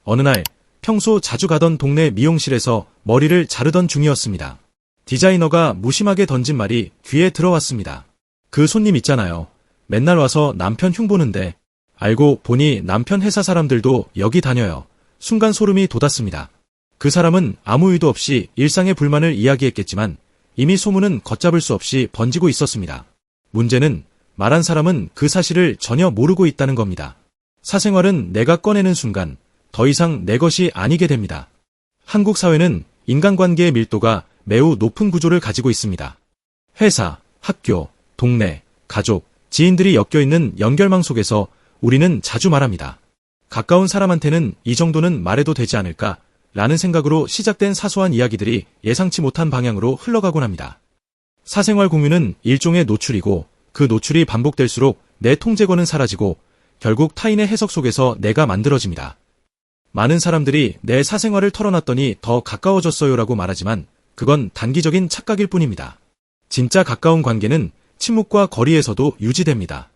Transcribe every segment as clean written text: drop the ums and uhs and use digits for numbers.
어느 날 평소 자주 가던 동네 미용실에서 머리를 자르던 중이었습니다. 디자이너가 무심하게 던진 말이 귀에 들어왔습니다. 그 손님 있잖아요. 맨날 와서 남편 흉보는데. 알고 보니 남편 회사 사람들도 여기 다녀요. 순간 소름이 돋았습니다. 그 사람은 아무 의도 없이 일상의 불만을 이야기했겠지만 이미 소문은 걷잡을 수 없이 번지고 있었습니다. 문제는 말한 사람은 그 사실을 전혀 모르고 있다는 겁니다. 사생활은 내가 꺼내는 순간 더 이상 내 것이 아니게 됩니다. 한국 사회는 인간관계의 밀도가 매우 높은 구조를 가지고 있습니다. 회사, 학교, 동네, 가족, 지인들이 엮여있는 연결망 속에서 우리는 자주 말합니다. 가까운 사람한테는 이 정도는 말해도 되지 않을까? 라는 생각으로 시작된 사소한 이야기들이 예상치 못한 방향으로 흘러가곤 합니다. 사생활 공유는 일종의 노출이고 그 노출이 반복될수록 내 통제권은 사라지고 결국 타인의 해석 속에서 내가 만들어집니다. 많은 사람들이 내 사생활을 털어놨더니 더 가까워졌어요라고 말하지만 그건 단기적인 착각일 뿐입니다. 진짜 가까운 관계는 침묵과 거리에서도 유지됩니다.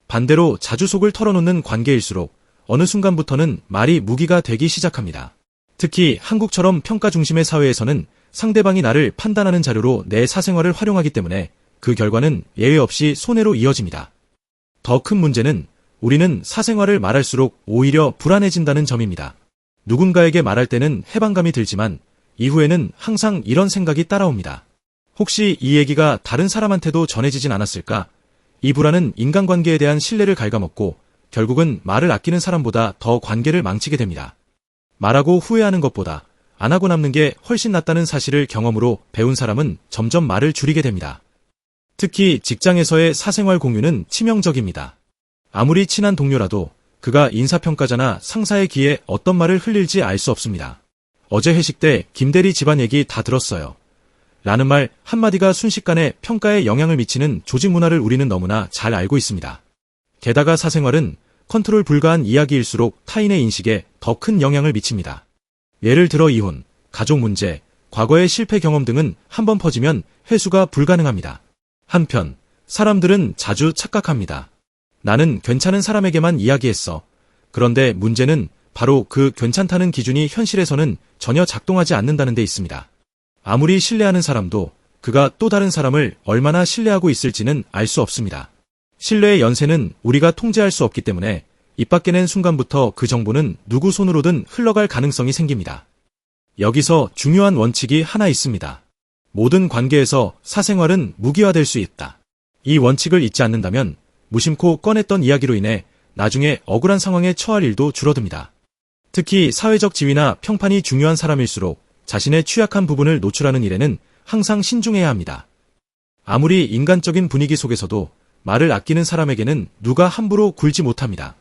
반대로 자주 속을 털어놓는 관계일수록 어느 순간부터는 말이 무기가 되기 시작합니다. 특히 한국처럼 평가 중심의 사회에서는 상대방이 나를 판단하는 자료로 내 사생활을 활용하기 때문에 그 결과는 예외 없이 손해로 이어집니다. 더 큰 문제는 우리는 사생활을 말할수록 오히려 불안해진다는 점입니다. 누군가에게 말할 때는 해방감이 들지만 이후에는 항상 이런 생각이 따라옵니다. 혹시 이 얘기가 다른 사람한테도 전해지진 않았을까? 이 불안은 인간관계에 대한 신뢰를 갉아먹고 결국은 말을 아끼는 사람보다 더 관계를 망치게 됩니다. 말하고 후회하는 것보다 안 하고 남는 게 훨씬 낫다는 사실을 경험으로 배운 사람은 점점 말을 줄이게 됩니다. 특히 직장에서의 사생활 공유는 치명적입니다. 아무리 친한 동료라도 그가 인사평가자나 상사의 귀에 어떤 말을 흘릴지 알 수 없습니다. 어제 회식 때 김대리 집안 얘기 다 들었어요. 라는 말 한마디가 순식간에 평가에 영향을 미치는 조직 문화를 우리는 너무나 잘 알고 있습니다. 게다가 사생활은 컨트롤 불가한 이야기일수록 타인의 인식에 더 큰 영향을 미칩니다. 예를 들어 이혼, 가족 문제, 과거의 실패 경험 등은 한번 퍼지면 회수가 불가능합니다. 한편 사람들은 자주 착각합니다. 나는 괜찮은 사람에게만 이야기했어. 그런데 문제는 바로 그 괜찮다는 기준이 현실에서는 전혀 작동하지 않는다는 데 있습니다. 아무리 신뢰하는 사람도 그가 또 다른 사람을 얼마나 신뢰하고 있을지는 알 수 없습니다. 신뢰의 연쇄는 우리가 통제할 수 없기 때문에 입 밖에 낸 순간부터 그 정보는 누구 손으로든 흘러갈 가능성이 생깁니다. 여기서 중요한 원칙이 하나 있습니다. 모든 관계에서 사생활은 무기화될 수 있다. 이 원칙을 잊지 않는다면 무심코 꺼냈던 이야기로 인해 나중에 억울한 상황에 처할 일도 줄어듭니다. 특히 사회적 지위나 평판이 중요한 사람일수록 자신의 취약한 부분을 노출하는 일에는 항상 신중해야 합니다. 아무리 인간적인 분위기 속에서도 말을 아끼는 사람에게는 누가 함부로 굴지 못합니다.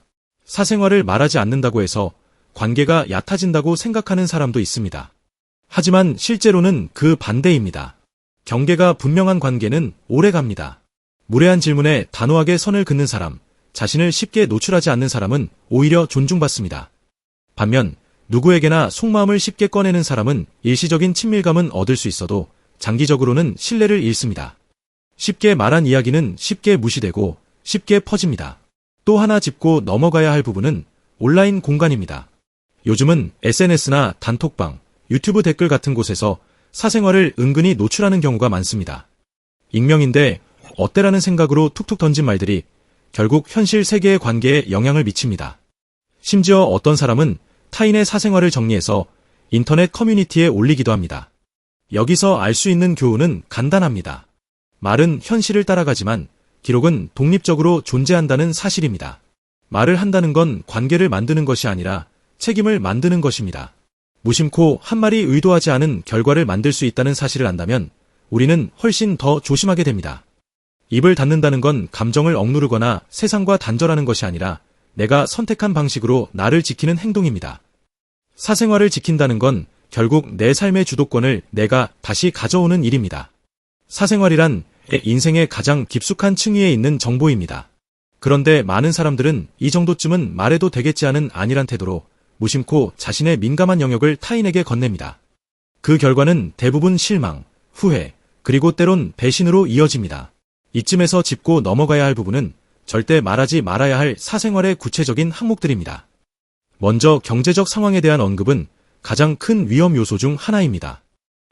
사생활을 말하지 않는다고 해서 관계가 얕아진다고 생각하는 사람도 있습니다. 하지만 실제로는 그 반대입니다. 경계가 분명한 관계는 오래갑니다. 무례한 질문에 단호하게 선을 긋는 사람, 자신을 쉽게 노출하지 않는 사람은 오히려 존중받습니다. 반면 누구에게나 속마음을 쉽게 꺼내는 사람은 일시적인 친밀감은 얻을 수 있어도 장기적으로는 신뢰를 잃습니다. 쉽게 말한 이야기는 쉽게 무시되고 쉽게 퍼집니다. 또 하나 짚고 넘어가야 할 부분은 온라인 공간입니다. 요즘은 SNS나 단톡방, 유튜브 댓글 같은 곳에서 사생활을 은근히 노출하는 경우가 많습니다. 익명인데 어때라는 생각으로 툭툭 던진 말들이 결국 현실 세계의 관계에 영향을 미칩니다. 심지어 어떤 사람은 타인의 사생활을 정리해서 인터넷 커뮤니티에 올리기도 합니다. 여기서 알 수 있는 교훈은 간단합니다. 말은 현실을 따라가지만 기록은 독립적으로 존재한다는 사실입니다. 말을 한다는 건 관계를 만드는 것이 아니라 책임을 만드는 것입니다. 무심코 한 말이 의도하지 않은 결과를 만들 수 있다는 사실을 안다면 우리는 훨씬 더 조심하게 됩니다. 입을 닫는다는 건 감정을 억누르거나 세상과 단절하는 것이 아니라 내가 선택한 방식으로 나를 지키는 행동입니다. 사생활을 지킨다는 건 결국 내 삶의 주도권을 내가 다시 가져오는 일입니다. 사생활이란 내 인생의 가장 깊숙한 층위에 있는 정보입니다. 그런데 많은 사람들은 이 정도쯤은 말해도 되겠지 하는 안일한 태도로 무심코 자신의 민감한 영역을 타인에게 건넵니다. 그 결과는 대부분 실망, 후회, 그리고 때론 배신으로 이어집니다. 이쯤에서 짚고 넘어가야 할 부분은 절대 말하지 말아야 할 사생활의 구체적인 항목들입니다. 먼저 경제적 상황에 대한 언급은 가장 큰 위험 요소 중 하나입니다.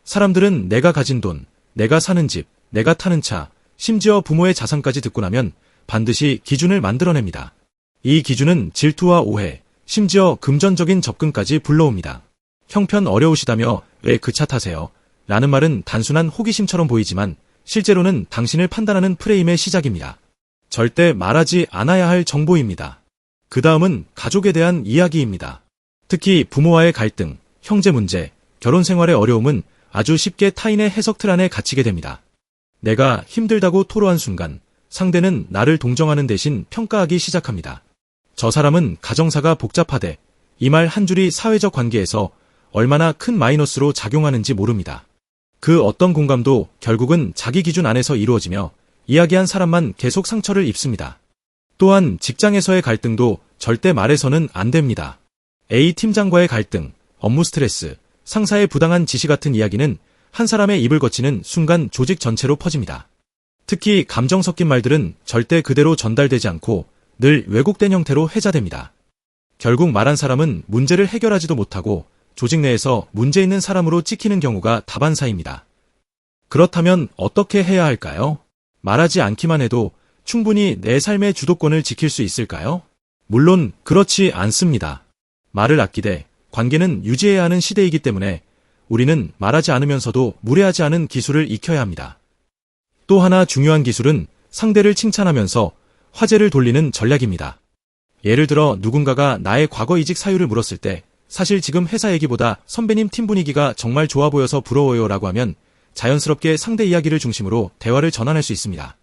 사람들은 내가 가진 돈, 내가 사는 집, 내가 타는 차, 심지어 부모의 자산까지 듣고 나면 반드시 기준을 만들어냅니다. 이 기준은 질투와 오해, 심지어 금전적인 접근까지 불러옵니다. 형편 어려우시다며 왜 그 차 타세요? 라는 말은 단순한 호기심처럼 보이지만 실제로는 당신을 판단하는 프레임의 시작입니다. 절대 말하지 않아야 할 정보입니다. 그 다음은 가족에 대한 이야기입니다. 특히 부모와의 갈등, 형제 문제, 결혼 생활의 어려움은 아주 쉽게 타인의 해석 틀 안에 갇히게 됩니다. 내가 힘들다고 토로한 순간 상대는 나를 동정하는 대신 평가하기 시작합니다. 저 사람은 가정사가 복잡하대. 이 말 한 줄이 사회적 관계에서 얼마나 큰 마이너스로 작용하는지 모릅니다. 그 어떤 공감도 결국은 자기 기준 안에서 이루어지며 이야기한 사람만 계속 상처를 입습니다. 또한 직장에서의 갈등도 절대 말해서는 안 됩니다. A 팀장과의 갈등, 업무 스트레스, 상사의 부당한 지시 같은 이야기는 한 사람의 입을 거치는 순간 조직 전체로 퍼집니다. 특히 감정 섞인 말들은 절대 그대로 전달되지 않고 늘 왜곡된 형태로 회자됩니다. 결국 말한 사람은 문제를 해결하지도 못하고 조직 내에서 문제 있는 사람으로 찍히는 경우가 다반사입니다. 그렇다면 어떻게 해야 할까요? 말하지 않기만 해도 충분히 내 삶의 주도권을 지킬 수 있을까요? 물론 그렇지 않습니다. 말을 아끼되 관계는 유지해야 하는 시대이기 때문에 우리는 말하지 않으면서도 무례하지 않은 기술을 익혀야 합니다. 또 하나 중요한 기술은 상대를 칭찬하면서 화제를 돌리는 전략입니다. 예를 들어 누군가가 나의 과거 이직 사유를 물었을 때 사실 지금 회사 얘기보다 선배님 팀 분위기가 정말 좋아 보여서 부러워요 라고 하면 자연스럽게 상대 이야기를 중심으로 대화를 전환할 수 있습니다.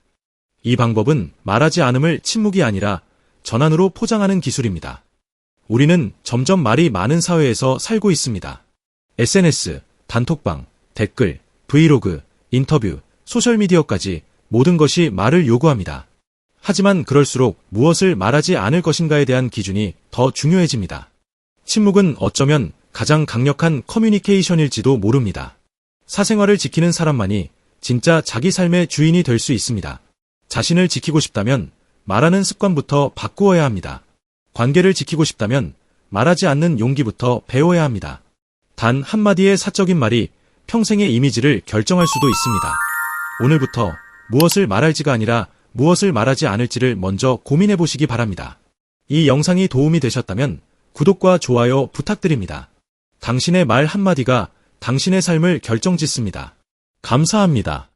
이 방법은 말하지 않음을 침묵이 아니라 전환으로 포장하는 기술입니다. 우리는 점점 말이 많은 사회에서 살고 있습니다. SNS, 단톡방, 댓글, 브이로그, 인터뷰, 소셜미디어까지 모든 것이 말을 요구합니다. 하지만 그럴수록 무엇을 말하지 않을 것인가에 대한 기준이 더 중요해집니다. 침묵은 어쩌면 가장 강력한 커뮤니케이션일지도 모릅니다. 사생활을 지키는 사람만이 진짜 자기 삶의 주인이 될 수 있습니다. 자신을 지키고 싶다면 말하는 습관부터 바꾸어야 합니다. 관계를 지키고 싶다면 말하지 않는 용기부터 배워야 합니다. 단 한마디의 사적인 말이 평생의 이미지를 결정할 수도 있습니다. 오늘부터 무엇을 말할지가 아니라 무엇을 말하지 않을지를 먼저 고민해 보시기 바랍니다. 이 영상이 도움이 되셨다면 구독과 좋아요 부탁드립니다. 당신의 말 한마디가 당신의 삶을 결정짓습니다. 감사합니다.